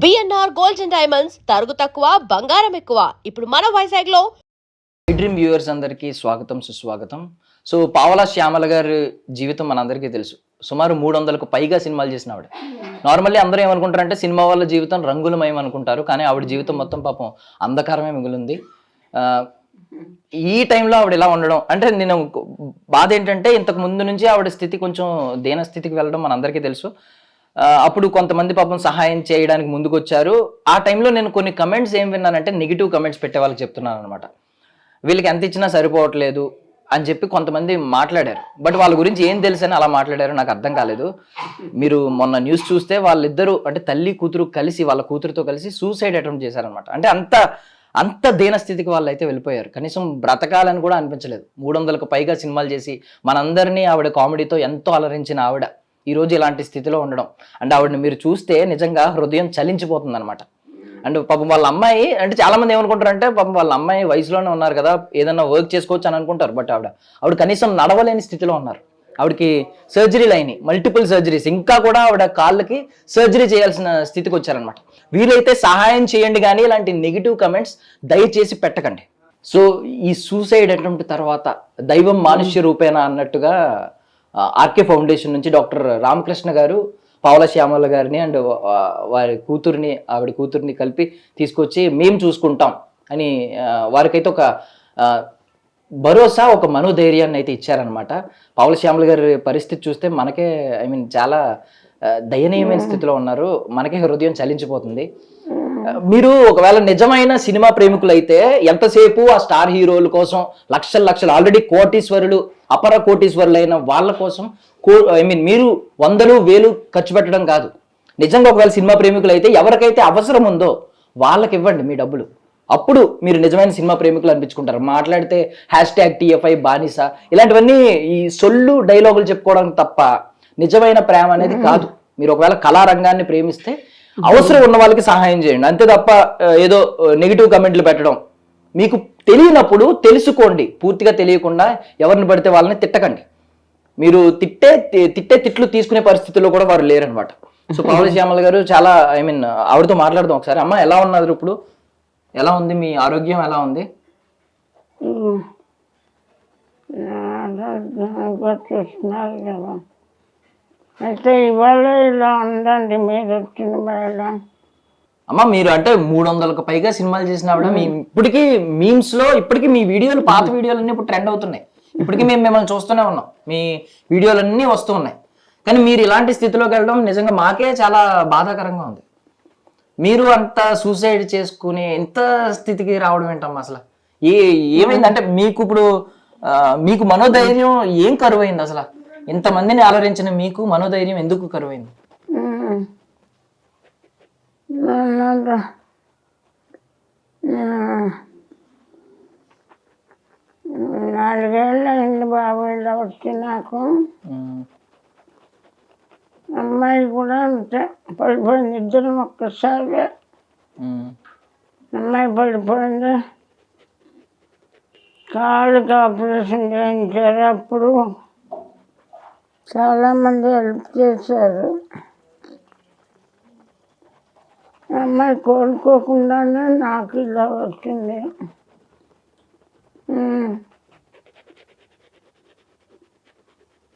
BNR gold and diamonds తరుగు తక్కువ బంగారం ఎక్కువ. ఇప్పుడు మన వైజాగ్ లో డ్రీమ్ వ్యూవర్స్ అందరికీ స్వాగతం సుస్వాగతం. సో పావలా శ్యామల గారి జీవితం మనందరికీ తెలుసు. సుమారు 300కు పైగా సినిమాలు చేసిన ఆవిడ. నార్మల్లీ అందరూ ఏమనుకుంటారంటే సినిమా వాళ్ళ జీవితం రంగులమయం అనుకుంటారు, కానీ ఆవిడ జీవితం మొత్తం పాపం అంధకారమే మిగిలింది. ఈ టైంలో ఆవిడ ఇలా ఉండడం అంటే నేను బాధ ఏంటంటే ఇంతకు ముందు నుంచి ఆవిడ స్థితి కొంచెం దీన స్థితికి వెళ్ళడం మనందరికీ తెలుసు. అప్పుడు కొంతమంది పాపం సహాయం చేయడానికి ముందుకు వచ్చారు. ఆ టైంలో నేను కొన్ని కమెంట్స్ ఏం విన్నానంటే నెగిటివ్ కమెంట్స్ పెట్టే వాళ్ళకి చెప్తున్నాను అనమాట. వీళ్ళకి ఎంత ఇచ్చినా సరిపోవట్లేదు అని చెప్పి కొంతమంది మాట్లాడారు. బట్ వాళ్ళ గురించి ఏం తెలుసు అని అలా మాట్లాడారు నాకు అర్థం కాలేదు. మీరు మొన్న న్యూస్ చూస్తే వాళ్ళిద్దరూ అంటే తల్లి కూతురు కలిసి వాళ్ళ కూతురుతో కలిసి సూసైడ్ అటెంప్ట్ చేశారనమాట. అంటే అంత దీన స్థితికి వాళ్ళు అయితే వెళ్ళిపోయారు. కనీసం బ్రతకాలని కూడా అనిపించలేదు. 300కు పైగా సినిమాలు చేసి మనందరినీ ఆవిడ కామెడీతో ఎంతో అలరించిన ఆవిడ ఈరోజు ఇలాంటి స్థితిలో ఉండడం అంటే ఆవిడని మీరు చూస్తే నిజంగా హృదయం చలించిపోతుంది అనమాట. అండ్ పాపం వాళ్ళ అమ్మాయి అంటే చాలా మంది ఏమనుకుంటారంటే పాపం వాళ్ళ అమ్మాయి వయసులోనే ఉన్నారు కదా, ఏదైనా వర్క్ చేసుకోవచ్చు అని అనుకుంటారు. బట్ ఆవిడ కనీసం నడవలేని స్థితిలో ఉన్నారు. ఆవిడకి సర్జరీలు అయినాయి, మల్టిపుల్ సర్జరీస్. ఇంకా కూడా ఆవిడ కాళ్ళకి సర్జరీ చేయాల్సిన స్థితికి వచ్చారనమాట. వీలైతే సహాయం చేయండి, కానీ ఇలాంటి నెగిటివ్ కమెంట్స్ దయచేసి పెట్టకండి. సో ఈ సూసైడ్ అటెంప్ట్ తర్వాత దైవం మానుష్య రూపేణ అన్నట్టుగా ఆర్కే ఫౌండేషన్ నుంచి డాక్టర్ రామకృష్ణ గారు పావలా శ్యామల గారిని అండ్ ఆవిడ కూతుర్ని కలిపి తీసుకొచ్చి మేము చూసుకుంటాం అని వారికైతే ఒక భరోసా, ఒక మనోధైర్యాన్ని అయితే ఇచ్చారనమాట. పావలా శ్యామల గారి పరిస్థితి చూస్తే మనకే చాలా దయనీయమైన స్థితిలో ఉన్నారు. మనకే హృదయం చలించిపోతుంది. మీరు ఒకవేళ నిజమైన సినిమా ప్రేమికులు అయితే ఎంతసేపు ఆ స్టార్ హీరోల కోసం లక్షలు ఆల్రెడీ కోటీశ్వరులు అపర కోటీశ్వరులైన వాళ్ళ కోసం మీరు 100,000 ఖర్చు పెట్టడం కాదు. నిజంగా ఒకవేళ సినిమా ప్రేమికులు అయితే ఎవరికైతే అవసరం ఉందో వాళ్ళకి ఇవ్వండి మీ డబ్బులు. అప్పుడు మీరు నిజమైన సినిమా ప్రేమికులు అనిపించుకుంటారు. మాట్లాడితే #TFI బానిస ఇలాంటివన్నీ ఈ సొల్లు డైలాగులు చెప్పుకోవడానికి తప్ప నిజమైన ప్రేమ అనేది కాదు. మీరు ఒకవేళ కళారంగాన్ని ప్రేమిస్తే అవసరం ఉన్న వాళ్ళకి సహాయం చేయండి, అంతే తప్ప ఏదో నెగిటివ్ కమెంట్లు పెట్టడం. మీకు తెలియనప్పుడు తెలుసుకోండి. పూర్తిగా తెలియకుండా ఎవరిని పడితే వాళ్ళని తిట్టకండి. మీరు తిట్టే తిట్లు తీసుకునే పరిస్థితుల్లో కూడా వారు లేరనమాట. సో పావలా శ్యామల గారు చాలా ఆవిడతో మాట్లాడదాం ఒకసారి. అమ్మ ఎలా ఉన్నారు ఇప్పుడు? ఎలా ఉంది మీ ఆరోగ్యం? ఎలా ఉంది? అయితే ఇవాళ ఇలా ఉందండి మీరు వచ్చిన వేళ. అమ్మ మీరు అంటే 300కు పైగా సినిమాలు చేసిన ఆవిడ. ఇప్పటికీ మీమ్స్ లో ఇప్పటికీ మీ వీడియోలు, పాత వీడియోలన్నీ ఇప్పుడు ట్రెండ్ అవుతున్నాయి. ఇప్పటికీ మేము మిమ్మల్ని చూస్తూనే ఉన్నాం, మీ వీడియోలన్నీ వస్తూ ఉన్నాయి. కానీ మీరు ఇలాంటి స్థితిలోకి వెళ్ళడం నిజంగా మాకే చాలా బాధాకరంగా ఉంది. మీరు అంత సూసైడ్ చేసుకుని ఎంత స్థితికి రావడం ఏంటమ్మా అసలు? ఏమైంది అంటే మీకు ఇప్పుడు మీకు మనోధైర్యం ఏం కరువైంది అసలు? ఇంతమందిని ఆలోచించిన మీకు మనోధైర్యం ఎందుకు కరువైంది? నాలుగేళ్ళ బాబు ఇలా వచ్చి నాకు అమ్మాయి కూడా అంతే పడిపోయింది. ఇద్దరం ఒక్కసారి అమ్మాయి పడిపోయింది. కాళ్ళకి ఆపరేషన్ చేయించారు. అప్పుడు చాలామంది హెల్ప్ చేశారు. అమ్మాయి కోలుకోకుండానే నాకు ఇలా వచ్చింది.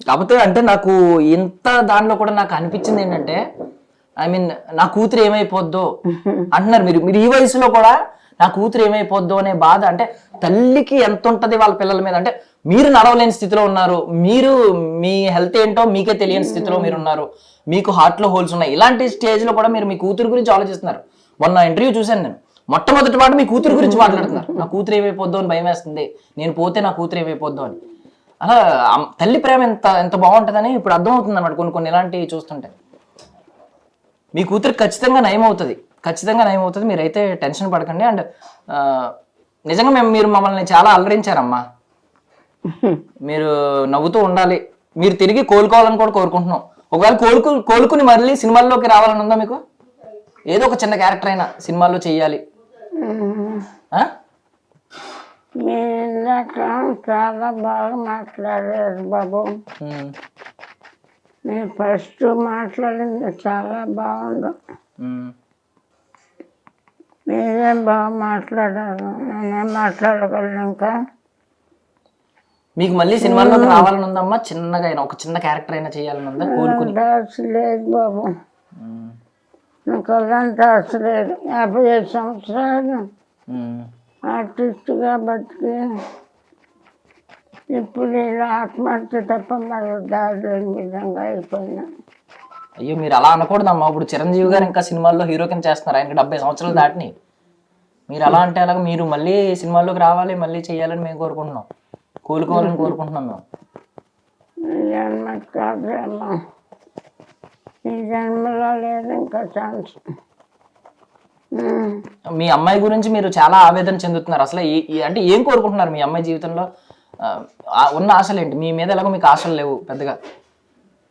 కాకపోతే అంటే నాకు ఇంత దానిలో కూడా నాకు అనిపించింది ఏంటంటే నా కూతురు ఏమైపోద్దో అంటున్నారు మీరు ఈ వయసులో కూడా. నా కూతురు ఏమైపోద్దో అనే బాధ అంటే తల్లికి ఎంత ఉంటది వాళ్ళ పిల్లల మీద. అంటే మీరు నడవలేని స్థితిలో ఉన్నారు, మీరు మీ హెల్త్ ఏంటో మీకే తెలియని స్థితిలో మీరు ఉన్నారు, మీకు హార్ట్లో హోల్స్ ఉన్నాయి. ఇలాంటి స్టేజ్లో కూడా మీరు మీ కూతురు గురించి ఆలోచిస్తున్నారు. మొన్న ఇంటర్వ్యూ చూశాను నేను, మొట్టమొదటి మాట మీ కూతురు గురించి మాట్లాడుతున్నారు. నా కూతురు ఏమైపోద్దో అని భయం వేస్తుంది, నేను పోతే నా కూతురు ఏమైపోద్దో అని. అలా తల్లి ప్రేమ ఎంత బాగుంటుందని ఇప్పుడు అర్థమవుతుంది అనమాట కొన్ని ఇలాంటివి చూస్తుంటే. మీ కూతురు ఖచ్చితంగా నయమవుతుంది, మీరైతే టెన్షన్ పడకండి. అండ్ నిజంగా మీరు మమ్మల్ని చాలా అలరించారమ్మా. మీరు నవ్వుతూ ఉండాలి, మీరు తిరిగి కోలుకోవాలని కూడా కోరుకుంటున్నాం. ఒకవేళ కోలుకుని మళ్ళీ సినిమాల్లోకి రావాలని ఉందా మీకు? ఏదో ఒక చిన్న క్యారెక్టర్ అయినా సినిమాల్లో చెయ్యాలి. చాలా బాగా మాట్లాడారు బాబు. నేను ఫస్ట్ మాట్లాడింది చాలా బాగుంది. మీరేం బాగా మాట్లాడారు, నేనేం మాట్లాడగలను ఇంకా. మీకు మళ్ళీ సినిమాల్లోకి రావాలని ఉందమ్మా? చిన్నగా అయినా ఒక చిన్న క్యారెక్టర్ అయినా చేయాలని ఉందా కోలుకుని? ఆశ లేదు బాబు, నాకు అలాంటి ఆశ లేదు. 55 సంవత్సరాలు ఆర్టిస్ట్గా బతికి ఇప్పుడు ఇలా ఆత్మహత్య తప్ప మరో దారి లేని విధంగా అయిపోయినా. అయ్యో మీరు అలా అనకూడదమ్మా. ఇప్పుడు చిరంజీవి గారు ఇంకా సినిమాల్లో హీరో కింద చేస్తున్నారు, ఆయనకి 70 సంవత్సరాలు దాటిని. మీరు అలా అంటే అలాగ మీరు మళ్ళీ సినిమాల్లోకి రావాలి, మళ్ళీ చేయాలని మేము కోరుకుంటున్నాం, కోలుకోవాలని కోరుకుంటున్నాం మేము. ఈ జన్మ కాదేమో, ఈ జన్మలో లేదు ఇంకా ఛాన్స్. మీ అమ్మాయి గురించి మీరు చాలా ఆవేదన చెందుతున్నారు. అసలు అంటే ఏం కోరుకుంటున్నారు మీ అమ్మాయి జీవితంలో? ఉన్న ఆశలు ఏంటి? మీ మీద ఎలాగో మీకు ఆశలు లేవు పెద్దగా.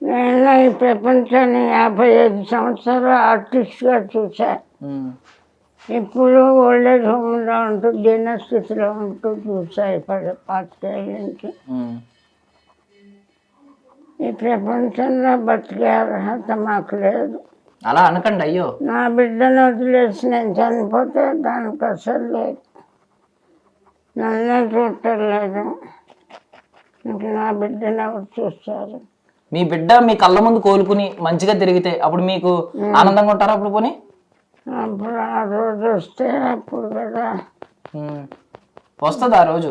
నేను ఈ ప్రపంచాన్ని 55 సంవత్సరాలు ఆర్టిస్ట్గా చూసా. ఇప్పుడు ఓల్డేజ్ హోమ్లో ఉంటూ దీనస్థితిలో ఉంటూ చూసా 25 ఏళ్ళ నుంచి. ఈ ప్రపంచంలో బతికే అర్హత మాకు లేదు. అలా అనకండి. అయ్యో నా బిడ్డను వదిలేసి నేను చనిపోతే దానికి అసలు లేదు, నన్నే చూడలేదు. ఇంక నా బిడ్డను ఎవరు చూస్తారు? మీ బిడ్డ మీ కళ్ళ ముందు కోలుకుని మంచిగా తిరిగితే అప్పుడు మీకు ఆనందంగా ఉంటారా? అప్పుడు పోనీ అప్పుడు ఆ రోజు వస్తే అప్పుడు కదా. వస్తుంది ఆ రోజు.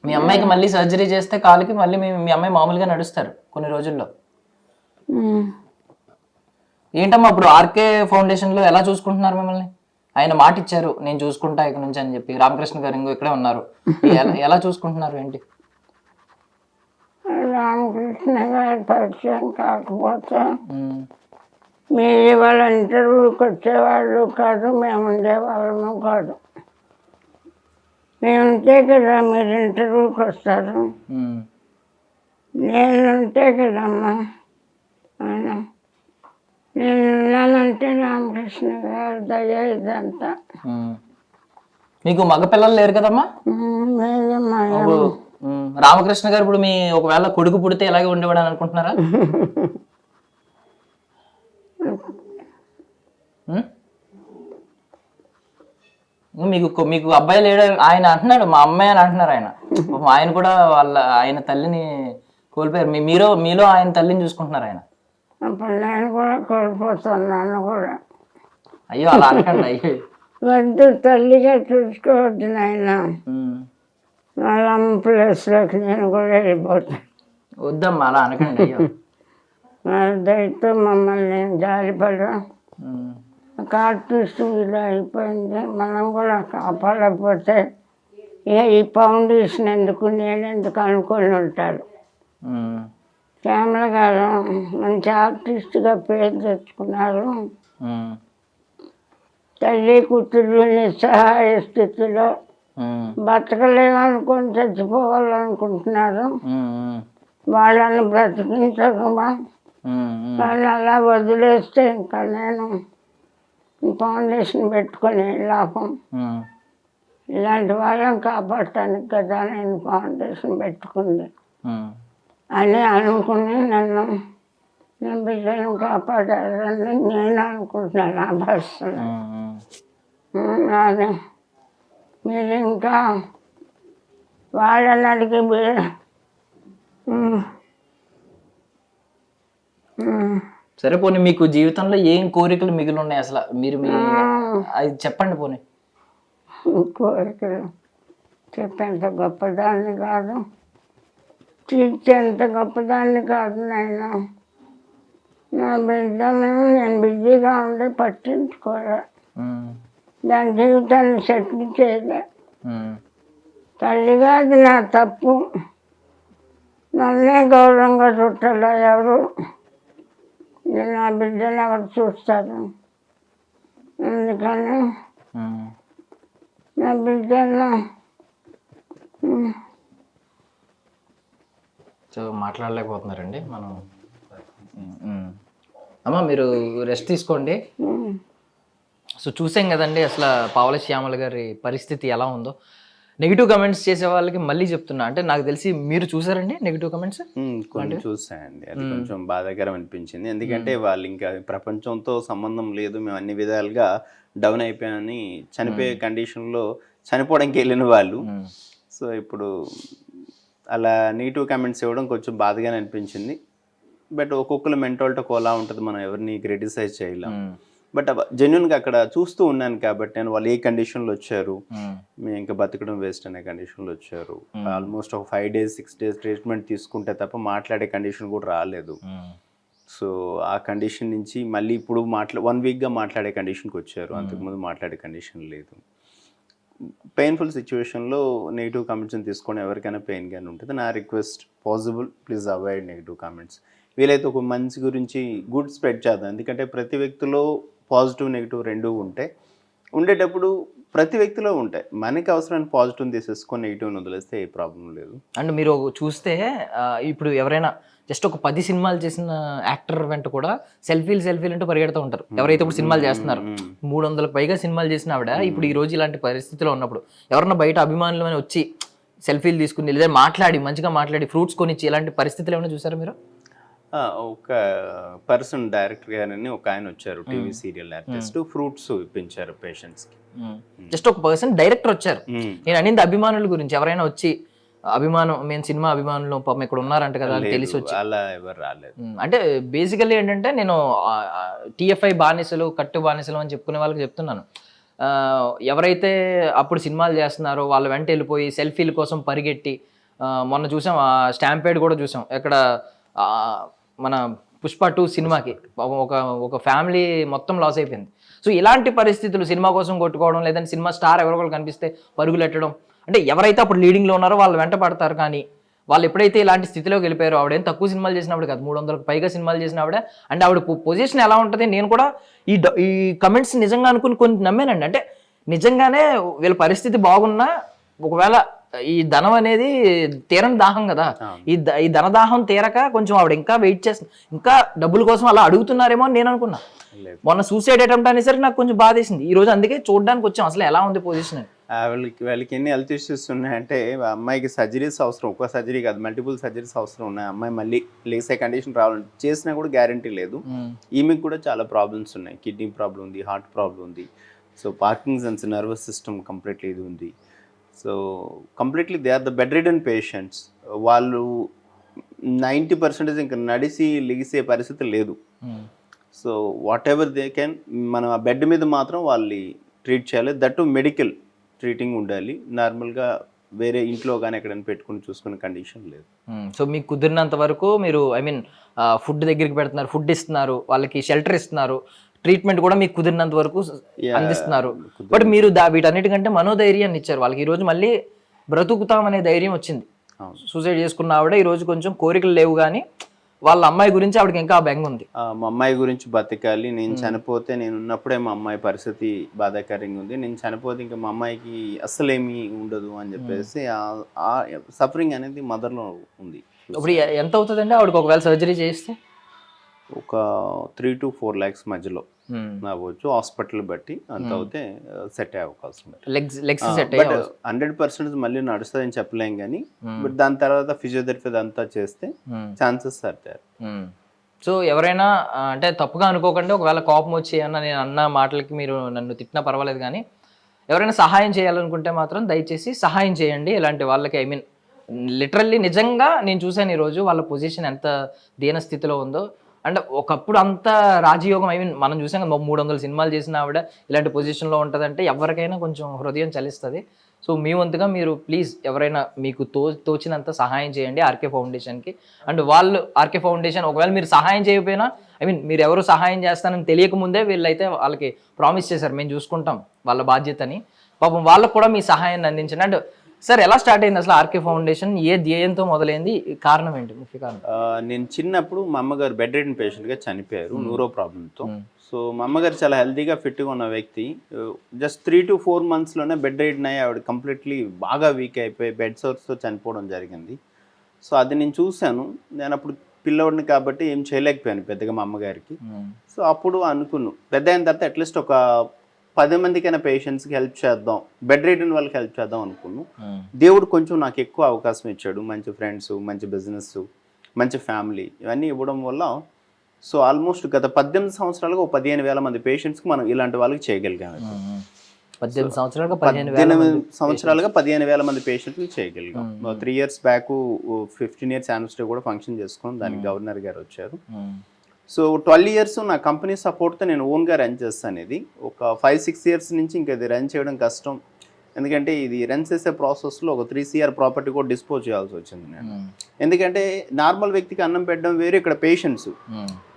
మీ అమ్మాయికి మళ్ళీ సర్జరీ చేస్తే కాలుకి మళ్ళీ మీ అమ్మాయి మామూలుగా నడుస్తారు కొన్ని రోజుల్లో. ఏంటమ్మా ఇప్పుడు ఆర్కే ఫౌండేషన్లో ఎలా చూసుకుంటున్నారు మిమ్మల్ని? ఆయన మాట ఇచ్చారు నేను చూసుకుంటా ఇక్కడ నుంచి అని చెప్పి. రామకృష్ణ గారు ఇంకో ఇక్కడే ఉన్నారు, ఎలా చూసుకుంటున్నారు ఏంటి? రామకృష్ణ గారి పరిచయం కాకపోతే మీరు వాళ్ళ ఇంటర్వ్యూకి వచ్చేవాళ్ళు కాదు, మేము ఉండేవాళ్ళము కాదు. మేము ఉంటే కదా మీరు ఇంటర్వ్యూకి వస్తారు, నేను ఉంటే కదమ్మా. నేను ఉన్నానంటే రామకృష్ణ గారు దయ ఇదంతా. మీకు మగపిల్లలు లేరు కదమ్మా? లేదమ్మా. రామకృష్ణ గారు ఇప్పుడు మీ ఒకవేళ కొడుకు పుడితే ఎలాగే ఉండేవాడు అని అనుకుంటున్నారా? మీకు అబ్బాయి లేడు ఆయన అంటున్నాడు, మా అమ్మాయి అని అంటున్నారు ఆయన. ఆయన కూడా ఆయన తల్లిని కోల్పోయారు, మీలో ఆయన తల్లిని చూసుకుంటున్నారు ఆయన. అప్పుడు నేను కూడా కోల్పోతున్నాను కూడా. అయ్యో అలా అనకండి. అయ్యో వద్దు, తల్లిగా చూసుకోవద్దు నాయన. వాళ్ళ ప్లేస్లోకి నేను కూడా వెళ్ళిపోతాను. వద్దమ్మా అలా అనకండి. అయ్యో వాళ్ళ దయతో మమ్మల్ని జారిపడ ఒక ఆర్టిస్ట్ ఇలా అయిపోయింది, మనం కూడా కాపాడకపోతే ఈ ఫౌండేషన్ ఎందుకు నేను ఎందుకు అనుకొని ఉంటారు. శ్యామల గారు మంచి ఆర్టిస్ట్గా పేరు తెచ్చుకున్నారు. తల్లి కూతురు నిస్సహాయ స్థితిలో బతకలేమనుకొని చచ్చిపోవాలనుకుంటున్నారు. వాళ్ళని బ్రతికించకమా, వాళ్ళని అలా వదిలేస్తే ఇంకా నేను ఫౌండేషన్ పెట్టుకొని లాభం. ఇలాంటి వాళ్ళని కాపాడటానికి కదా నేను ఫౌండేషన్ పెట్టుకుంది అని అనుకుని నేను బిడ్డను కాపాడాలని నేను అనుకుంటున్నాను. ఆ భాషలో అదే మీరు ఇంకా వాళ్ళని అడిగి సరే పోనీ మీకు జీవితంలో ఏం కోరికలు మిగిలి ఉన్నాయి అసలు? మీరు అది చెప్పండి పోనీ. కోరికలు చెప్పేంత గొప్పదాన్ని కాదు, తీర్చేంత గొప్పదాన్ని కాదు. నేను నా బిడ్డను నేను బిజీగా ఉండి పట్టించుకోలే, దాని జీవితాన్ని సెటిల్ చేయలే. తల్లిగా అది నా తప్పు, నన్నే గౌరవంగా చుట్టాల ఎవరు, నా బిడ్డను ఎవరు చూస్తారు? అందుకని నా బిడ్డను మాట్లాడలేకపోతున్నారండి మనం. అమ్మ మీరు రెస్ట్ తీసుకోండి. సో చూసాం కదండి అసలు పావల శ్యామల గారి పరిస్థితి ఎలా ఉందో. నెగిటివ్ కమెంట్స్ చేసే వాళ్ళకి మళ్ళీ చెప్తున్నా, అంటే నాకు తెలిసి మీరు చూసారండి నెగిటివ్ కమెంట్స్? కొన్ని చూసాయండి, అది కొంచెం బాధాకరం అనిపించింది. ఎందుకంటే వాళ్ళు ఇంకా ప్రపంచంతో సంబంధం లేదు, మేము అన్ని విధాలుగా డౌన్ అయిపోయామని చనిపోయే కండిషన్లో చనిపోవడానికి వెళ్ళిన వాళ్ళు. సో ఇప్పుడు అలా నెగిటివ్ కామెంట్స్ ఇవ్వడం కొంచెం బాధగానే అనిపించింది. బట్ ఒక్కొక్కరు మెంటాలిటీ ఒకలా ఉంటుంది, మనం ఎవరిని క్రిటిసైజ్ చేయలేం. బట్ జెన్యున్గా అక్కడ చూస్తూ ఉన్నాను కాబట్టి నేను వాళ్ళు ఏ కండిషన్లో వచ్చారు, మేము ఇంకా బతకడం వేస్ట్ అనే కండిషన్లో వచ్చారు. ఆల్మోస్ట్ ఒక 5 days 6 days ట్రీట్మెంట్ తీసుకుంటే తప్ప మాట్లాడే కండిషన్ కూడా రాలేదు. సో ఆ కండిషన్ నుంచి మళ్ళీ ఇప్పుడు 1 weekగా మాట్లాడే కండిషన్కి వచ్చారు, అంతకుముందు మాట్లాడే కండిషన్ లేదు. పెయిన్ఫుల్ సిచ్యువేషన్లో నెగిటివ్ కామెంట్స్ని తీసుకొని ఎవరికైనా పెయిన్గానే ఉంటుంది. నా request, possible please avoid negative comments. వీలైతే ఒక మంచి గురించి గుడ్ స్ప్రెడ్ చేద్దాం, ఎందుకంటే ప్రతి వ్యక్తిలో పాజిటివ్ నెగిటివ్ రెండూ ఉంటాయి. ఉండేటప్పుడు ప్రతి వ్యక్తిలో ఉంటాయి, మనకి అవసరమైన పాజిటివ్ తీసేసుకొని నెగిటివ్ని వదిలేస్తే ఏ ప్రాబ్లం లేదు. అండ్ మీరు చూస్తే ఇప్పుడు ఎవరైనా జస్ట్ ఒక 10 సినిమాలు చేసిన యాక్టర్ వెంట కూడా సెల్ఫీలు అంటూ పరిగెడుతూ ఉంటారు. ఎవరైతే ఇప్పుడు సినిమాలు చేస్తున్నారు, 300కు పైగా సినిమాలు చేసిన ఆవిడ ఇప్పుడు ఈ రోజు ఇలాంటి పరిస్థితిలో ఉన్నప్పుడు ఎవరన్నా బయట అభిమానులు అని వచ్చి సెల్ఫీలు తీసుకుని లేదా మంచిగా మాట్లాడి ఫ్రూట్స్ కొనిచ్చి ఇలాంటి పరిస్థితులు ఏమైనా చూసారా మీరు? ఒక పర్సన్ డైరెక్టర్ గారని ఒక ఆయన వచ్చారు, టీవీ సీరియల్ ఆర్టిస్ట్, ఫ్రూట్స్ ఇప్పించారు పేషెంట్స్కి. జస్ట్ ఒక పర్సన్ డైరెక్టర్ వచ్చారు. నేను అనింది అభిమానుల గురించి, ఎవరైనా వచ్చి అభిమానం, మేము సినిమా అభిమానులు పాపం ఇక్కడ ఉన్నారంట కదా అని తెలిసి వచ్చి. అలా ఎవరు రాలేదు. అంటే బేసికల్లీ ఏంటంటే నేను TFI బానిసలు, కట్టు బానిసలు అని చెప్పుకునే వాళ్ళకి చెప్తున్నాను, ఎవరైతే అప్పుడు సినిమాలు చేస్తున్నారో వాళ్ళ వెంట వెళ్ళిపోయి సెల్ఫీల కోసం పరిగెట్టి, మొన్న చూసాం స్టాంపేడ్ కూడా చూసాం, ఎక్కడ మన పుష్ప 2 సినిమాకి ఒక ఫ్యామిలీ మొత్తం లాస్ అయిపోయింది. సో ఇలాంటి పరిస్థితులు, సినిమా కోసం కొట్టుకోవడం, లేదంటే సినిమా స్టార్ ఎవరొకరు కనిపిస్తే పరుగులెట్టడం, అంటే ఎవరైతే అప్పుడు లీడింగ్లో ఉన్నారో వాళ్ళు వెంట పడతారు. కానీ వాళ్ళు ఎప్పుడైతే ఇలాంటి స్థితిలోకి వెళ్ళిపోయారో, ఆవిడేం తక్కువ సినిమాలు చేసినప్పుడు కాదు, 300కు పైగా సినిమాలు చేసిన ఆవిడ. అంటే ఆవిడ పొజిషన్ ఎలా ఉంటుంది, నేను కూడా ఈ కమెంట్స్ నిజంగా అనుకుని కొన్ని నమ్మానండి. అంటే నిజంగానే వీళ్ళ పరిస్థితి బాగున్నా, ఒకవేళ ఈ ధనం అనేది తీరని దాహం కదా, ఈ ధనదాహం తీరక కొంచెం ఆవిడ ఇంకా వెయిట్ చేస్తుంది, ఇంకా డబ్బుల కోసం అలా అడుగుతున్నారేమో అని నేను అనుకున్నా. మొన్న సూసైడ్ అటెంప్ట్ అనేసరికి నాకు కొంచెం బాధేసింది. ఈ రోజు అందుకే చూడడానికి వచ్చాం అసలు ఎలా ఉంది పొజిషన్. వాళ్ళకి ఎన్ని హెల్త్ ఇష్యూస్ ఉన్నాయంటే, అమ్మాయికి సర్జరీస్ అవసరం, ఒక్క సర్జరీ కాదు మల్టిపుల్ సర్జరీస్ అవసరం ఉన్నాయి. అమ్మాయి మళ్ళీ లేసే కండిషన్ రావాలంటే చేసినా కూడా గ్యారంటీ లేదు. ఈమెకి కూడా చాలా ప్రాబ్లమ్స్ ఉన్నాయి, కిడ్నీ ప్రాబ్లం ఉంది, హార్ట్ ప్రాబ్లం ఉంది, so Parkinson's, nervous system completely ఇది ఉంది. So completely they are the bedridden patients. వాళ్ళు 90% ఇంకా నడిసి లెగిసే పరిస్థితి లేదు. So whatever they can, మనం ఆ బెడ్ మీద మాత్రం వాళ్ళని ట్రీట్ చేయాలి. దట్టు మెడికల్ ట్రీటింగ్ ఉండాలి. నార్మల్గా వేరే ఇంట్లో కానీ ఎక్కడైనా పెట్టుకుని చూసుకునే కండిషన్ లేదు. సో మీకు కుదిరినంత వరకు మీరు ఫుడ్ దగ్గరికి పెడుతున్నారు, ఫుడ్ ఇస్తున్నారు, వాళ్ళకి షెల్టర్ ఇస్తున్నారు, ట్రీట్మెంట్ కూడా మీకు కుదిరినంత వరకు అందిస్తున్నారు. బట్ మీరు వీటన్నిటికంటే మనోధైర్యాన్ని ఇచ్చారు వాళ్ళకి. ఈ రోజు మళ్ళీ బ్రతుకుతామనే ధైర్యం వచ్చింది. సూసైడ్ చేసుకున్న ఆవిడ ఈ రోజు కొంచెం కోరికలు లేవు, కానీ వాళ్ళ అమ్మాయి గురించి ఆవిడకి ఇంకా బెంగ ఉంది. మా అమ్మాయి గురించి బతకాలి, నేను చనిపోతే, నేను ఉన్నప్పుడే మా అమ్మాయి పరిస్థితి బాధాకరంగా ఉంది, నేను చనిపోతే ఇంకా మా అమ్మాయికి అస్సలేమీ ఉండదు అని చెప్పేసి ఆ సఫరింగ్ అనేది మదర్లో ఉంది. ఇప్పుడు ఎంత అవుతుందండి ఆవిడకి ఒకవేళ సర్జరీ చేస్తే? ఒక 3 to 4 lakhs మధ్యలో అవ్వచ్చు, హాస్పిటల్ బట్టి అంత అవుతే సెట్ అయ్యే అవకాశం ఉంది. బట్ 100% మళ్ళీ నడుస్తుందని చెప్పలేం కానీ, బట్ దాని తర్వాత ఫిజియోథెరపీ అంతా చేస్తే ఛాన్సెస్ సర్తారు. సో ఎవరైనా అంటే తప్పుగా అనుకోకండి, ఒకవేళ కోపం వచ్చి అన్న నేను అన్న మాటలకి మీరు నన్ను తిట్టినా పర్వాలేదు, కానీ ఎవరైనా సహాయం చేయాలనుకుంటే మాత్రం దయచేసి సహాయం చేయండి ఇలాంటి వాళ్ళకి. లిటరల్లీ నిజంగా నేను చూశాను ఈరోజు వాళ్ళ పొజిషన్ ఎంత దీన స్థితిలో ఉందో. అంటే ఒకప్పుడు అంత రాజయోగం, మనం చూసాం కదా 300 సినిమాలు చేసిన ఆవిడ ఇలాంటి పొజిషన్లో ఉంటుందంటే ఎవరికైనా కొంచెం హృదయం చలిస్తుంది. సో మీ వంతుగా మీరు ప్లీజ్ ఎవరైనా మీకు తోచినంత సహాయం చేయండి ఆర్కే ఫౌండేషన్కి. అండ్ వాళ్ళు ఆర్కే ఫౌండేషన్ ఒకవేళ మీరు సహాయం చేయకపోయినా, మీరు ఎవరు సహాయం చేస్తానని తెలియకముందే వీళ్ళైతే వాళ్ళకి ప్రామిస్ చేశారు, మేము చూసుకుంటాం వాళ్ళ బాధ్యతని. పాపం వాళ్ళకు కూడా మీ సహాయాన్ని అందించండి. అండ్ సార్ ఎలా స్టార్ట్ అయింది అసలు ఆర్కే ఫౌండేషన్, ఏ ధ్యేయంతో మొదలైంది, కారణం ఏంటి, ముఖ్య కారణం? నేను చిన్నప్పుడు మా అమ్మగారు బెడ్ రిడన్ పేషెంట్గా చనిపోయారు, న్యూరో ప్రాబ్లంతో. సో మా అమ్మగారు చాలా హెల్తీగా ఫిట్గా ఉన్న వ్యక్తి, జస్ట్ 3 to 4 monthsలోనే బెడ్ రిడన్ అయ్యి ఆవిడ కంప్లీట్లీ బాగా వీక్ అయిపోయి బెడ్ సోర్స్తో చనిపోవడం జరిగింది. సో అది నేను చూశాను. నేను అప్పుడు పిల్లవాడిని కాబట్టి ఏం చేయలేకపోయాను పెద్దగా మా అమ్మగారికి. సో అప్పుడు అనుకున్నాను పెద్ద అయిన తర్వాత అట్లీస్ట్ ఒక 10 మందికైనా పేషెంట్స్కి హెల్ప్ చేద్దాం, బెడ్ రిడన్ వాళ్ళకి హెల్ప్ చేద్దాం అనుకున్నాను. దేవుడు కొంచెం నాకు ఎక్కువ అవకాశం ఇచ్చాడు, మంచి ఫ్రెండ్స్, మంచి బిజినెస్, మంచి ఫ్యామిలీ ఇవన్నీ ఇవ్వడం వల్ల సో ఆల్మోస్ట్ గత 18 సంవత్సరాలుగా 15,000 మంది పేషెంట్స్కి మనం ఇలాంటి వాళ్ళకి చేయగలిగాము. 18 సంవత్సరాలుగా 15,000 మంది పేషెంట్కి చేయగలిగాం. 3 years బ్యాక్ 15 years యానివర్సరీ కూడా ఫంక్షన్ చేసుకుని దానికి గవర్నర్ గారు వచ్చారు. సో 12 years నా కంపెనీ సపోర్ట్తో నేను ఓన్గా రన్ చేస్తాను. ఇది ఒక 5-6 years నుంచి ఇంకా ఇది రన్ చేయడం కష్టం, ఎందుకంటే ఇది రన్ చేసే ప్రాసెస్లో ఒక 3 CR ప్రాపర్టీ కూడా డిస్పోజ్ చేయాల్సి వచ్చింది నేను. ఎందుకంటే నార్మల్ వ్యక్తికి అన్నం పెట్టడం వేరు, ఇక్కడ పేషెంట్స్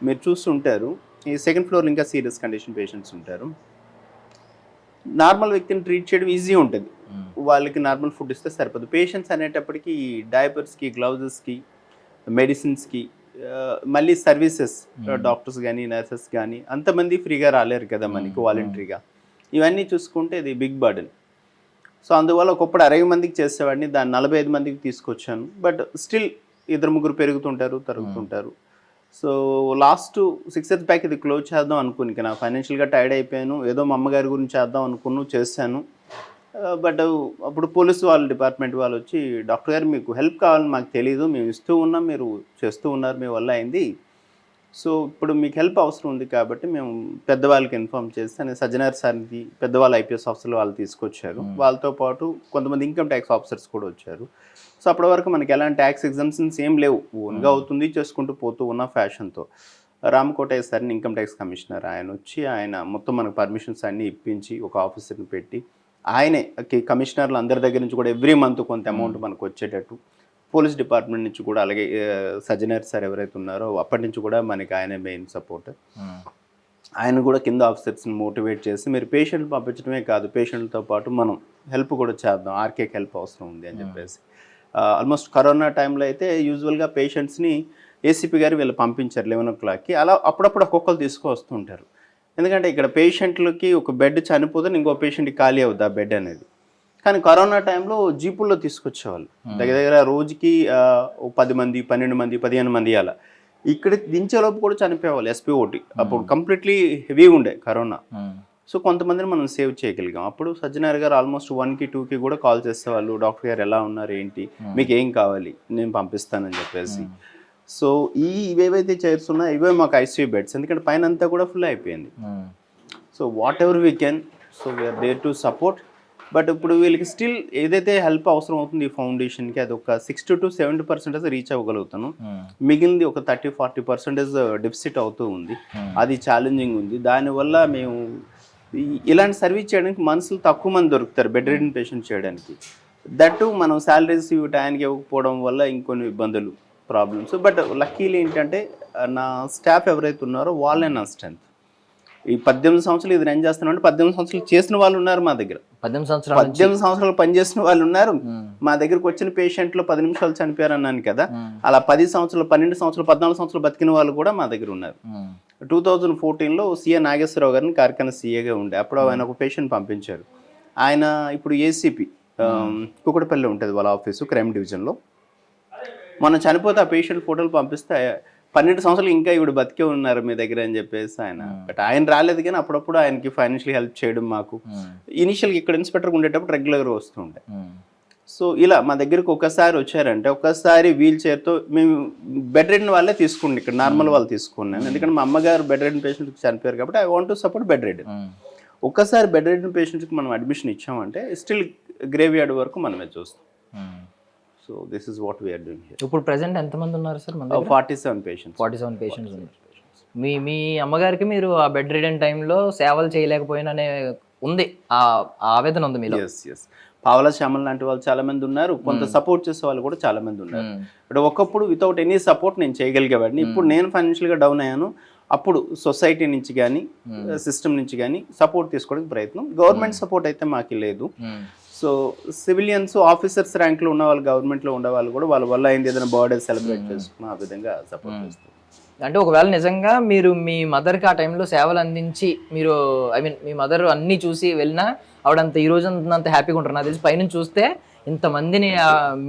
మీరు చూస్తుంటారు, ఈ 2nd floor ఇంకా సీరియస్ కండిషన్ పేషెంట్స్ ఉంటారు. నార్మల్ వ్యక్తిని ట్రీట్ చేయడం ఈజీ ఉంటుంది, వాళ్ళకి నార్మల్ ఫుడ్ ఇస్తే సరిపోదు. పేషెంట్స్ అనేటప్పటికీ డైపర్స్కి, గ్లౌజెస్కి, మెడిసిన్స్కి, మళ్ళీ సర్వీసెస్, డాక్టర్స్ కానీ నర్సెస్ కానీ అంతమంది ఫ్రీగా రాలేరు కదా మనకి వాలంటరీగా. ఇవన్నీ చూసుకుంటే ఇది బిగ్ బర్డెన్. సో అందువల్ల ఒకప్పుడు 60 మందికి చేసేవాడిని, దాన్ని 45 మందికి తీసుకొచ్చాను. బట్ స్టిల్ 2-3 పెరుగుతుంటారు, తరుగుతుంటారు. సో లాస్ట్ 6 years బ్యాక్ ఇది క్లోజ్ చేద్దాం అనుకుని, నా ఫైనాన్షియల్గా టైర్డ్ అయిపోయాను, ఏదో మా అమ్మగారి గురించి చేద్దాం చేశాను. బట్ అప్పుడు పోలీసు వాళ్ళ డిపార్ట్మెంట్ వాళ్ళు వచ్చి, డాక్టర్ గారు మీకు హెల్ప్ కావాలని మాకు తెలియదు, మేము ఇస్తూ ఉన్నాం, మీరు చేస్తూ ఉన్నారు, మీ వల్ల అయింది, సో ఇప్పుడు మీకు హెల్ప్ అవసరం ఉంది కాబట్టి మేము పెద్దవాళ్ళకి ఇన్ఫార్మ్ చేసి అని సజ్జనార్ సార్కి, పెద్దవాళ్ళు IPS ఆఫీసర్లు వాళ్ళు తీసుకొచ్చారు. వాళ్ళతో పాటు కొంతమంది ఇన్కమ్ ట్యాక్స్ ఆఫీసర్స్ కూడా వచ్చారు. సో అప్పటి వరకు మనకి ఎలాంటి ట్యాక్స్ ఎగ్జామ్షన్స్ ఏం లేవు, ఓన్గా అవుతుంది, చేసుకుంటూ పోతూ ఉన్న ఫ్యాషన్తో. రామకోటయ్య సార్ని ఇన్కమ్ ట్యాక్స్ కమిషనర్ ఆయన వచ్చి, ఆయన మొత్తం మనకు పర్మిషన్స్ అన్నీ ఇప్పించి ఒక ఆఫీసర్ని పెట్టి, ఆయనే కమిషనర్లు అందరి దగ్గర నుంచి కూడా ఎవ్రీ మంత్ కొంత అమౌంట్ మనకు వచ్చేటట్టు, పోలీస్ డిపార్ట్మెంట్ నుంచి కూడా అలాగే సజ్జనార్ సార్ ఎవరైతే ఉన్నారో అప్పటి నుంచి కూడా మనకి ఆయన మెయిన్ సపోర్ట్. ఆయన కూడా కింద ఆఫీసర్స్ని మోటివేట్ చేసి, మీరు పేషెంట్ పంపించడమే కాదు, పేషెంట్తో పాటు మనం హెల్ప్ కూడా చేద్దాం, ఆర్కేకి హెల్ప్ అవసరం ఉంది అని చెప్పేసి. ఆల్మోస్ట్ కరోనా టైంలో అయితే యూజువల్గా పేషెంట్స్ని ACP గారు వీళ్ళు పంపించారు 11 o'clockకి. అలా అప్పుడప్పుడు ఒక్కొక్కరు తీసుకొస్తుంటారు, ఎందుకంటే ఇక్కడ పేషెంట్లకి ఒక బెడ్ చనిపోతే ఇంకో పేషెంట్కి ఖాళీ అవుతుంది ఆ బెడ్ అనేది. కానీ కరోనా టైంలో జీపుల్లో తీసుకొచ్చేవాళ్ళు, దగ్గర రోజుకి 10 మంది, 12 మంది, 15 మంది అలా. ఇక్కడ దించేలోపు కూడా చనిపోయేవాళ్ళు SPOT. అప్పుడు కంప్లీట్లీ హెవీ ఉండే కరోనా. సో కొంతమందిని మనం సేవ్ చేయగలిగాం. అప్పుడు సజ్జనార్ గారు ఆల్మోస్ట్ 1కి 2కి కూడా కాల్ చేసేవాళ్ళు, డాక్టర్ గారు ఎలా ఉన్నారు, ఏంటి, మీకు ఏం కావాలి, నేను పంపిస్తానని చెప్పేసి. సో ఇవేవైతే చైర్స్ ఉన్నాయో ఇవే మాకు ICU బెడ్స్, ఎందుకంటే పైన అంతా కూడా ఫుల్ అయిపోయింది. So whatever we can, so we are there to support. But ఇప్పుడు వీళ్ళకి స్టిల్ ఏదైతే హెల్ప్ అవసరం అవుతుంది ఈ ఫౌండేషన్కి, అది ఒక 60 to 70% రీచ్ అవ్వగలుగుతాను. మిగిలింది ఒక 30-40% డెఫిసిట్ అవుతూ ఉంది, అది ఛాలెంజింగ్ ఉంది. దానివల్ల మేము ఇలాంటి సర్వీస్ చేయడానికి మనుషులు తక్కువ మంది దొరుకుతారు బెడ్ రిడన్ పేషెంట్ చేయడానికి. దట్టు మనం శాలరీస్ టైంకి ఇవ్వకపోవడం వల్ల ఇంకొన్ని ఇబ్బందులు, ప్రాబ్లమ్స్. బట్ లక్కీలు ఏంటంటే నా స్టాఫ్ ఎవరైతే ఉన్నారో వాళ్ళే నా స్ట్రెంత్. ఈ 18 సంవత్సరాలు ఇది రన్ చేస్తున్నాం అంటే 18 సంవత్సరాలు చేసిన వాళ్ళు ఉన్నారు మా దగ్గర, 18 సంవత్సరాలు పనిచేసిన వాళ్ళు ఉన్నారు మా దగ్గరకు. వచ్చిన పేషెంట్లు 10 నిమిషాలు చనిపోయారు అన్నాను కదా, అలా 10 సంవత్సరాలు, 12 సంవత్సరాలు, 14 సంవత్సరాలు బతికిన వాళ్ళు కూడా మా దగ్గర ఉన్నారు. 2014లో CA నాగేశ్వరరావు గారిని కార్ఖానా CAగా ఉండే, అప్పుడు ఆయన ఒక పేషెంట్ పంపించారు. ఆయన ఇప్పుడు ACP కుకటపల్లి ఉంటుంది వాళ్ళ ఆఫీసు, క్రైమ్ డివిజన్లో. మనం చనిపోతే ఆ పేషెంట్ ఫోటోలు పంపిస్తే 12 సంవత్సరాలు ఇంకా ఇవి బతికే ఉన్నారు మీ దగ్గర అని చెప్పేసి ఆయన. బట్ ఆయన రాలేదు, కానీ అప్పుడప్పుడు ఆయనకి ఫైనాన్షియల్ హెల్ప్ చేయడం మాకు. ఇనిషియల్గా ఇక్కడ ఇన్స్పెక్టర్గా ఉండేటప్పుడు రెగ్యులర్గా వస్తూ ఉంటాయి. సో ఇలా మా దగ్గరకు ఒకసారి వచ్చారంటే, ఒకసారి వీల్ చైర్తో మేము బెడ్ రిడన్ వాళ్ళే తీసుకుండి, ఇక్కడ నార్మల్ వాళ్ళు తీసుకున్నాను. ఎందుకంటే మా అమ్మగారు బెడ్ రిడన్ పేషెంట్కి చనిపోయారు కాబట్టి I want to support bed ridden. ఒక్కసారి బెడ్ రిడన్ పేషెంట్కి మనం అడ్మిషన్ ఇచ్చామంటే స్టిల్ గ్రేవ్ యార్డ్ వరకు మనమే చూస్తాం. So this is what we are doing here. ఇప్పుడు ప్రెసెంట్ ఎంతమంది ఉన్నారు సార్? 47 పేషెంట్స్. 47 పేషెంట్స్ ఉన్నారు. మీ అమ్మగారికి మీరు ఆ బెడ్ రిడన్ టైంలో సేవలు చేయలేకపోయిననే ఉంది, ఆ ఆవేదన ఉంది మీలో? ఎస్. పావలా శ్యామల్ లాంటి వాళ్ళు చాలా మంది ఉన్నారు, కొంత సపోర్ట్ చేసే వాళ్ళు కూడా చాలా మంది ఉన్నారు. బట్ ఒకప్పుడు వితౌట్ ఎనీ సపోర్ట్ నేను చేయగలిగేవాడిని. ఇప్పుడు నేను ఫైనాన్షియల్గా డౌన్ అయ్యాను, అప్పుడు సొసైటీ నుంచి కానీ సిస్టమ్ నుంచి కానీ సపోర్ట్ తీసుకోవడానికి ప్రయత్నం. గవర్నమెంట్ సపోర్ట్ అయితే మాకు లేదు. సో సివిలియన్స్, ఆఫీసర్స్ ర్యాంక్లో ఉన్న వాళ్ళు, గవర్నమెంట్లో ఉండే వాళ్ళు కూడా వాళ్ళ వల్ల అయింది ఏదైనా బర్త్డే సెలబ్రేట్ చేసుకుని ఆ విధంగా సపోర్ట్ చేస్తారు. అంటే ఒకవేళ నిజంగా మీరు మీ మదర్కి ఆ టైంలో సేవలు అందించి, మీరు మీ మదర్ అన్నీ చూసి వెళ్ళినా ఆవిడంత ఈ రోజు అంత హ్యాపీగా ఉంటారు. నాకు తెలిసి పైనుంచి చూస్తే ఇంతమందిని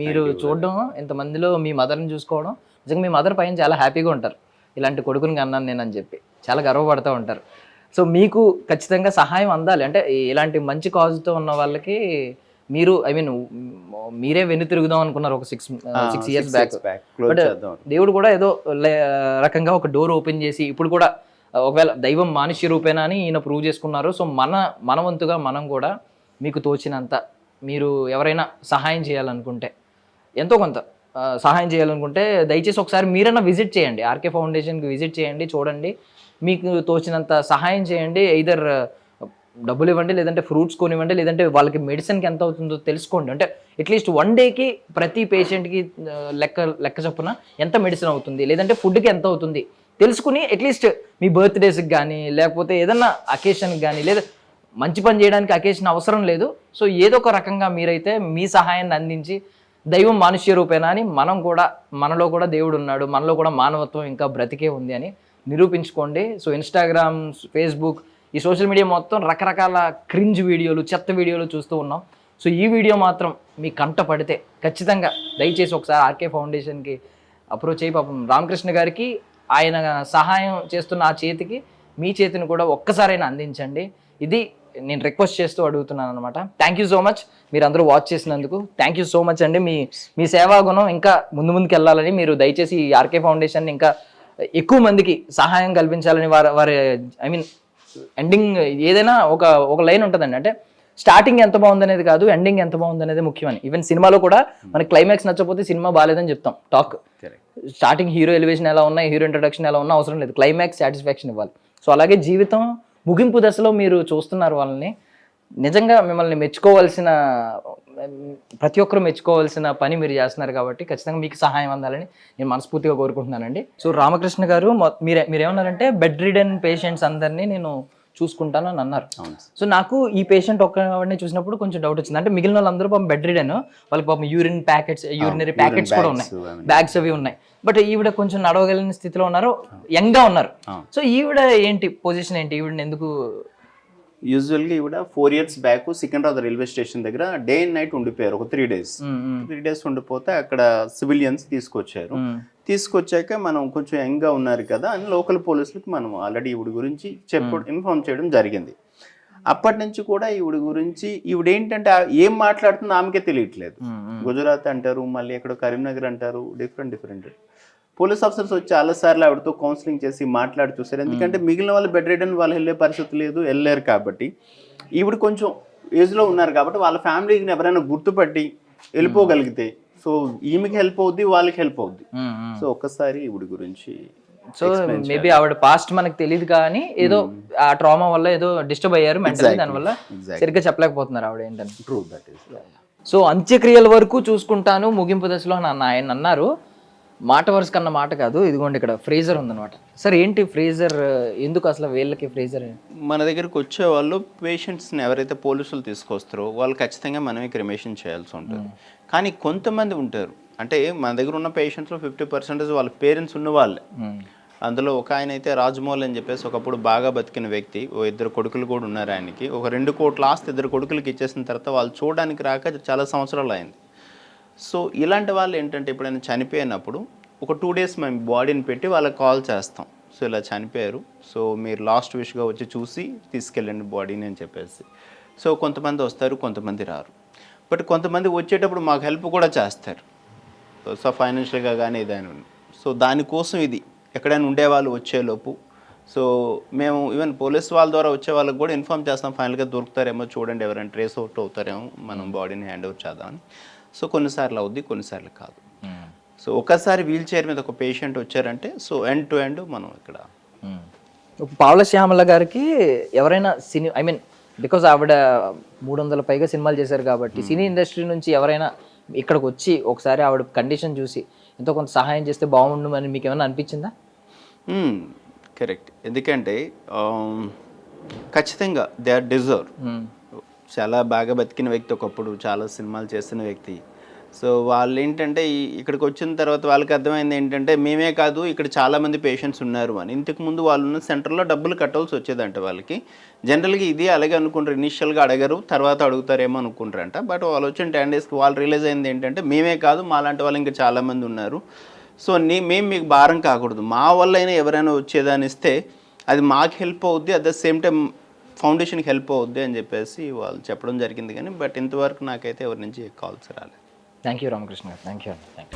మీరు చూడడం, ఇంతమందిలో మీ మదర్ని చూసుకోవడం, నిజంగా మీ మదర్ పైన చాలా హ్యాపీగా ఉంటారు. ఇలాంటి కొడుకుని అన్నాను నేను అని చెప్పి చాలా గర్వపడుతూ ఉంటారు. సో మీకు ఖచ్చితంగా సహాయం అందాలి అంటే ఇలాంటి మంచి కాజ్తో ఉన్న వాళ్ళకి మీరు ఐ మీన్ మీరే వెన్ను తిరుగుదాం అనుకున్నారు ఒక 6 years బ్యాక్. బట్ దేవుడు కూడా ఏదో రకంగా ఒక డోర్ ఓపెన్ చేసి ఇప్పుడు కూడా ఒకవేళ దైవం మానుష్య రూపేనా అని ఈయన ప్రూవ్ చేసుకున్నారు. సో మన వంతుగా మనం కూడా మీకు తోచినంత మీరు ఎవరైనా సహాయం చేయాలనుకుంటే ఎంతో కొంత సహాయం చేయాలనుకుంటే దయచేసి ఒకసారి మీరైనా విజిట్ చేయండి, ఆర్కే ఫౌండేషన్కి విజిట్ చేయండి, చూడండి, మీకు తోచినంత సహాయం చేయండి. ఎయిదర్ డబ్బులు ఇవ్వండి, లేదంటే ఫ్రూట్స్ కొనివ్వండి, లేదంటే వాళ్ళకి మెడిసిన్కి ఎంత అవుతుందో తెలుసుకోండి. అంటే అట్లీస్ట్ 1 dayకి ప్రతి పేషెంట్కి లెక్క చొప్పున ఎంత మెడిసిన్ అవుతుంది, లేదంటే ఫుడ్కి ఎంత అవుతుంది తెలుసుకుని అట్లీస్ట్ మీ బర్త్డేస్కి కానీ లేకపోతే ఏదన్నా అకేషన్కి కానీ లేదా మంచి పని చేయడానికి అకేషన్ అవసరం లేదు. సో ఏదో ఒక రకంగా మీరైతే మీ సహాయాన్ని అందించి దైవం మానుష్య రూపేనా అని మనం కూడా మనలో కూడా దేవుడు ఉన్నాడు, మనలో కూడా మానవత్వం ఇంకా బ్రతికే ఉంది అని నిరూపించుకోండి. సో ఇన్స్టాగ్రామ్, ఫేస్బుక్, ఈ సోషల్ మీడియా మొత్తం రకరకాల క్రింజ్ వీడియోలు, చెత్త వీడియోలు చూస్తూ ఉన్నాం. సో ఈ వీడియో మాత్రం మీ కంట పడితే ఖచ్చితంగా దయచేసి ఒకసారి ఆర్కే ఫౌండేషన్కి అప్రోచ్ అయ్యి పాపం రామకృష్ణ గారికి ఆయన సహాయం చేస్తున్న ఆ చేతికి మీ చేతిని కూడా ఒక్కసారైనా అందించండి. ఇది నేను రిక్వెస్ట్ చేస్తూ అడుగుతున్నాను అనమాట. థ్యాంక్ యూ సో మచ్ మీరు అందరూ వాచ్ చేసినందుకు. థ్యాంక్ యూ సో మచ్ అండి. మీ సేవా గుణం ఇంకా ముందుకు వెళ్ళాలని మీరు దయచేసి ఈ ఆర్కే ఫౌండేషన్ ఇంకా ఎక్కువ మందికి సహాయం కల్పించాలని వారి ఐ మీన్ ఎండింగ్ ఏదైనా ఒక లైన్ ఉంటుందండి, అంటే స్టార్టింగ్ ఎంత బాగుంది అనేది కాదు, ఎండింగ్ ఎంత బాగుంది అనేది ముఖ్యమని. ఈవెన్ సినిమాలో కూడా మనకి క్లైమాక్స్ నచ్చకపోతే సినిమా బాగాలేదని చెప్తాం టాక్. స్టార్టింగ్ హీరో ఎలివేషన్ ఎలా ఉన్నా, హీరో ఇంట్రడక్షన్ ఎలా ఉన్నా అవసరం లేదు, క్లైమాక్స్ సాటిస్ఫాక్షన్ ఇవ్వాలి. సో అలాగే జీవితం ముగింపు దశలో మీరు చూస్తున్నారు వాళ్ళని, నిజంగా మిమ్మల్ని మెచ్చుకోవాల్సిన ప్రతి ఒక్కరు మెచ్చుకోవాల్సిన పని మీరు చేస్తున్నారు కాబట్టి ఖచ్చితంగా మీకు సహాయం అందాలని నేను మనస్ఫూర్తిగా కోరుకుంటున్నానండి. సో రామకృష్ణ గారు మీరేమన్నారంటే బెడ్ రిడెన్ పేషెంట్స్ అందరినీ నేను చూసుకుంటాను అని అన్నారు. సో నాకు ఈ పేషెంట్ ఒక్కడిని చూసినప్పుడు కొంచెం డౌట్ వచ్చింది. అంటే మిగిలిన వాళ్ళందరూ పాపం బెడ్ రిడెన్, వాళ్ళకి పాపం యూరినరీ ప్యాకెట్స్ కూడా ఉన్నాయి, బ్యాగ్స్ అవి ఉన్నాయి. బట్ ఈవిడ కొంచెం నడవగలిగిన స్థితిలో ఉన్నారు, యంగ్ గా ఉన్నారు. సో ఈవిడ ఏంటి పొజిషన్ ఏంటి, ఈవిడని ఎందుకు? యూజువల్గా ఈవిడ 4 years back Secunderabad railway station దగ్గర డే అండ్ నైట్ ఉండిపోయారు ఒక 3 days. 3 days ఉండిపోతే అక్కడ సివిలియన్స్ తీసుకొచ్చారు. తీసుకొచ్చాక మనం కొంచెం యంగ్గా ఉన్నారు కదా అని లోకల్ పోలీసులకు మనం ఆల్రెడీ ఈవిడ గురించి ఇన్ఫార్మ్ చేయడం జరిగింది. అప్పటి నుంచి కూడా ఈవిడ గురించి ఈవిడ ఏంటంటే ఏం మాట్లాడుతుందో ఆమెకే తెలియట్లేదు. గుజరాత్ అంటారు, మళ్ళీ ఎక్కడో కరీంనగర్ అంటారు, డిఫరెంట్ పోలీస్ ఆఫీసర్స్ వచ్చి చాలాసార్లు ఆవిడతో కౌన్సిలింగ్ చేసి మాట్లాడి చూసారు. ఎందుకంటే మిగిలిన వాళ్ళు బెడ్ రిడెన్ వాళ్ళు వెళ్ళే పరిస్థితి లేదు, వెళ్ళలేరు. కాబట్టి ఈవిడ కొంచెం ఏజ్లో ఉన్నారు కాబట్టి వాళ్ళ ఫ్యామిలీని ఎవరైనా గుర్తుపట్టి వెళ్ళిపోగలిగితే సో ఈమెకి హెల్ప్ అవుద్ది, వాళ్ళకి హెల్ప్ అవుద్ది. సో ఒక్కసారి ఈవిడ గురించి సో మేబీ ఆవిడ పాస్ట్ మనకు తెలియదు కానీ ఏదో ఆ ట్రామా వల్ల ఏదో డిస్టర్బ్ అయ్యారు మెంటల్లీ, దానివల్ల సరిగ్గా చెప్పలేకపోతున్నారు ఆవిడ ఏంటని. True, that is. సో అంత్యక్రియల వరకు చూసుకుంటాను ముగింపు దశలో ఆయన అన్నారు. మాట వరుస కన్నా మాట కాదు, ఇదిగోండి ఇక్కడ ఫ్రీజర్ ఉందన్నమాట. సార్ ఏంటి ఫ్రీజర్, ఎందుకు అసలు వీళ్ళకి ఫ్రీజర్? మన దగ్గరికి వచ్చే వాళ్ళు పేషెంట్స్ని ఎవరైతే పోలీసులు తీసుకొస్తారో వాళ్ళు ఖచ్చితంగా మనమే క్రిమేషన్ చేయాల్సి ఉంటుంది. కానీ కొంతమంది ఉంటారు, అంటే మన దగ్గర ఉన్న పేషెంట్స్లో 50% వాళ్ళ పేరెంట్స్ ఉన్న వాళ్ళే. అందులో ఒక ఆయన అయితే రాజమౌళి అని చెప్పేసి ఒకప్పుడు బాగా బతికిన వ్యక్తి, 2 కొడుకులు కూడా ఉన్నారు ఆయనకి. ఒక 2 కోట్ల ఆస్తి 2 కొడుకులకి ఇచ్చేసిన తర్వాత వాళ్ళు చూడడానికి రాక చాలా సంవత్సరాలు అయింది. సో ఇలాంటి వాళ్ళు ఏంటంటే ఎప్పుడైనా చనిపోయినప్పుడు ఒక 2 days మేము బాడీని పెట్టి వాళ్ళకి కాల్ చేస్తాం. సో ఇలా చనిపోయారు, సో మీరు లాస్ట్ విష్గా వచ్చి చూసి తీసుకెళ్ళండి బాడీని అని చెప్పేసి. సో కొంతమంది వస్తారు, కొంతమంది రారు. బట్ కొంతమంది వచ్చేటప్పుడు మాకు హెల్ప్ కూడా చేస్తారు, సో ఫైనాన్షియల్గా కానీ ఏదైనా. సో దానికోసం ఇది ఎక్కడైనా ఉండేవాళ్ళు వచ్చేలోపు సో మేము ఈవెన్ పోలీస్ వాళ్ళ ద్వారా వచ్చే వాళ్ళకి కూడా ఇన్ఫార్మ్ చేస్తాం, ఫైనల్గా దొరుకుతారేమో చూడండి, ఎవరైనా ట్రేస్ అవుట్ అవుతారేమో, మనం బాడీని హ్యాండ్ ఓవర్ చేద్దామని. సో కొన్నిసార్లు అవుద్ది, కొన్నిసార్లు కాదు. సో ఒకసారి వీల్ చైర్ మీద ఒక పేషెంట్ వచ్చారంటే సో ఎండ్ టు ఎండ్ మనం ఇక్కడ. పావలా శ్యామల గారికి ఎవరైనా సినీ ఐ మీన్ బికాజ్ ఆవిడ 300 పైగా సినిమాలు చేశారు కాబట్టి సినీ ఇండస్ట్రీ నుంచి ఎవరైనా ఇక్కడికి వచ్చి ఒకసారి ఆవిడ కండిషన్ చూసి ఎంతో కొంత సహాయం చేస్తే బాగుండు అని మీకు ఏమైనా అనిపించిందా? కరెక్ట్, ఎందుకంటే ఖచ్చితంగా దే ఆర్ డిజర్వ్. చాలా బాగా బతికిన వ్యక్తి, ఒకప్పుడు చాలా సినిమాలు చేసిన వ్యక్తి. సో వాళ్ళు ఏంటంటే ఇక్కడికి వచ్చిన తర్వాత వాళ్ళకి అర్థమైంది ఏంటంటే మేమే కాదు ఇక్కడ చాలామంది పేషెంట్స్ ఉన్నారు అని. ఇంతకుముందు వాళ్ళు ఉన్న సెంటర్లో డబ్బులు కట్టాల్సి వచ్చేదంట వాళ్ళకి. జనరల్గా ఇది అలాగే అనుకుంటారు, ఇనిషియల్గా అడగరు, తర్వాత అడుగుతారేమో అనుకుంటారంట. బట్ వాళ్ళు వచ్చిన 10 daysకి వాళ్ళు రియలైజ్ అయింది ఏంటంటే మేమే కాదు మాలాంటి వాళ్ళు ఇంకా చాలామంది ఉన్నారు. సో మేము మీకు భారం కాకూడదు, మా వల్ల అయినా ఎవరైనా వచ్చేదాన్ని ఇస్తే అది మాకు హెల్ప్ అవుద్ది, అట్ ద సేమ్ టైం ఫౌండేషన్కి హెల్ప్ అవుద్ది అని చెప్పేసి వాళ్ళు చెప్పడం జరిగింది. కానీ బట్ ఇంతవరకు నాకైతే ఎవరి నుంచి కాల్స్ రాలేదు. థ్యాంక్ యూ రామకృష్ణ గారు, థ్యాంక్ యూ.